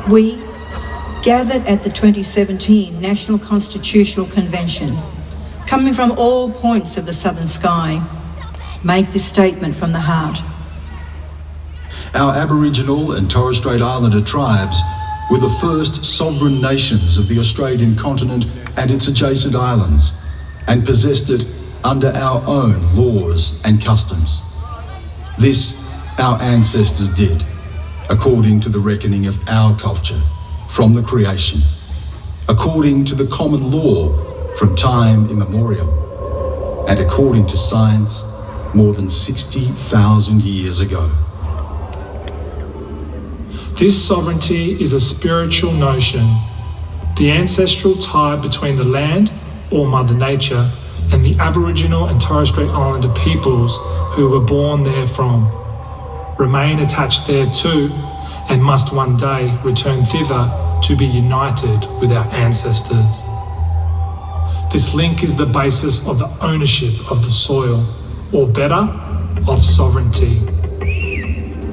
We, gathered at the 2017 National Constitutional Convention, coming from all points of the southern sky, make this statement from the heart. Our Aboriginal and Torres Strait Islander tribes were the first sovereign nations of the Australian continent and its adjacent islands, and possessed it under our own laws and customs. This our ancestors did, according to the reckoning of our culture from the creation, according to the common law from time immemorial, and according to science more than 60,000 years ago. This sovereignty is a spiritual notion, the ancestral tie between the land, or Mother Nature, and the Aboriginal and Torres Strait Islander peoples who were born therefrom, remain attached thereto, and must one day return thither to be united with our ancestors. This link is the basis of the ownership of the soil, or better, of sovereignty.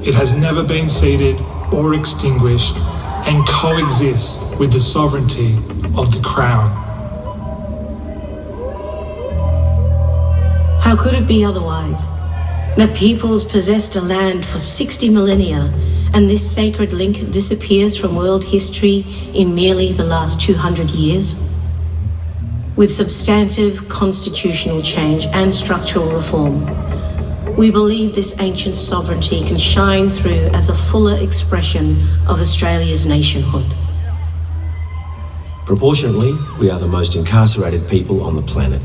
It has never been ceded or extinguished, and coexists with the sovereignty of the Crown. How could it be otherwise? The peoples possessed a land for 60 millennia, and this sacred link disappears from world history in merely the last 200 years? With substantive constitutional change and structural reform, we believe this ancient sovereignty can shine through as a fuller expression of Australia's nationhood. Proportionately, we are the most incarcerated people on the planet.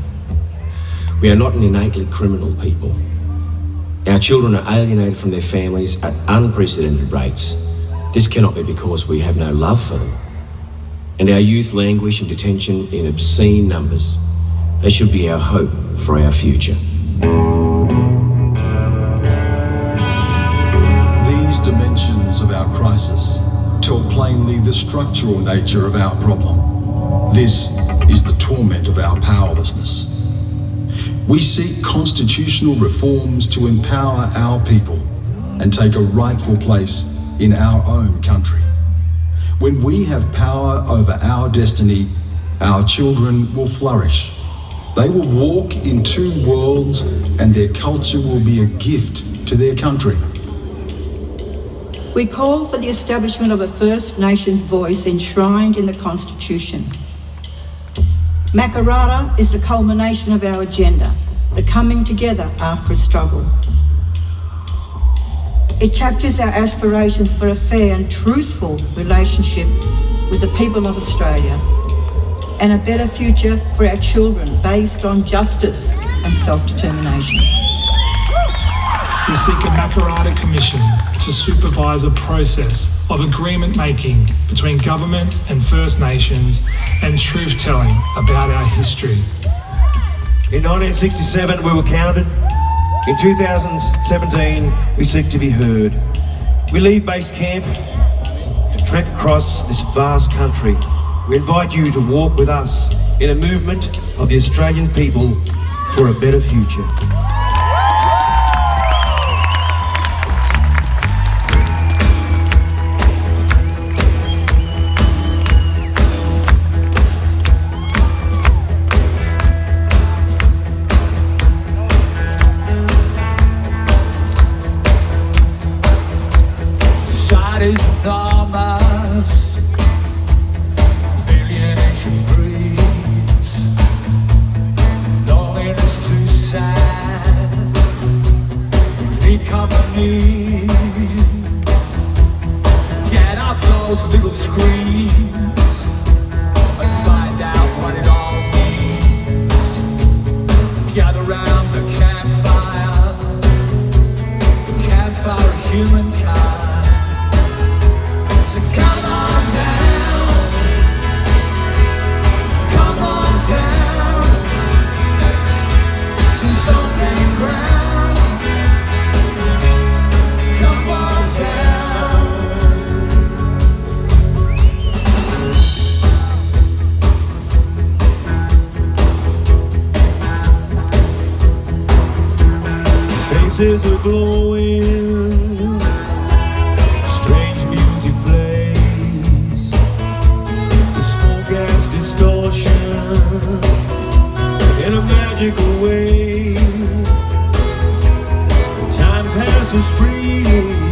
We are not an innately criminal people. Our children are alienated from their families at unprecedented rates. This cannot be because we have no love for them. And our youth languish in detention in obscene numbers. They should be our hope for our future. These dimensions of our crisis tell plainly the structural nature of our problem. This is the torment of our powerlessness. We seek constitutional reforms to empower our people and take a rightful place in our own country. When we have power over our destiny, our children will flourish. They will walk in two worlds, and their culture will be a gift to their country. We call for the establishment of a First Nations voice enshrined in the Constitution. Makarrata is the culmination of our agenda, the coming together after a struggle. It captures our aspirations for a fair and truthful relationship with the people of Australia and a better future for our children based on justice and self-determination. We seek a Makarrata Commission to supervise a process of agreement making between governments and First Nations and truth telling about our history. In 1967, we were counted. In 2017, we seek to be heard. We leave base camp to trek across this vast country. We invite you to walk with us in a movement of the Australian people for a better future. Enormous, alienation breeds, loneliness too sad, need company, get off those little screens and find out what it all means. Gather round the campfire of humankind. Come on down to something ground. Come on down. Faces are glowing, strange music plays. in a magical way. Time passes freely.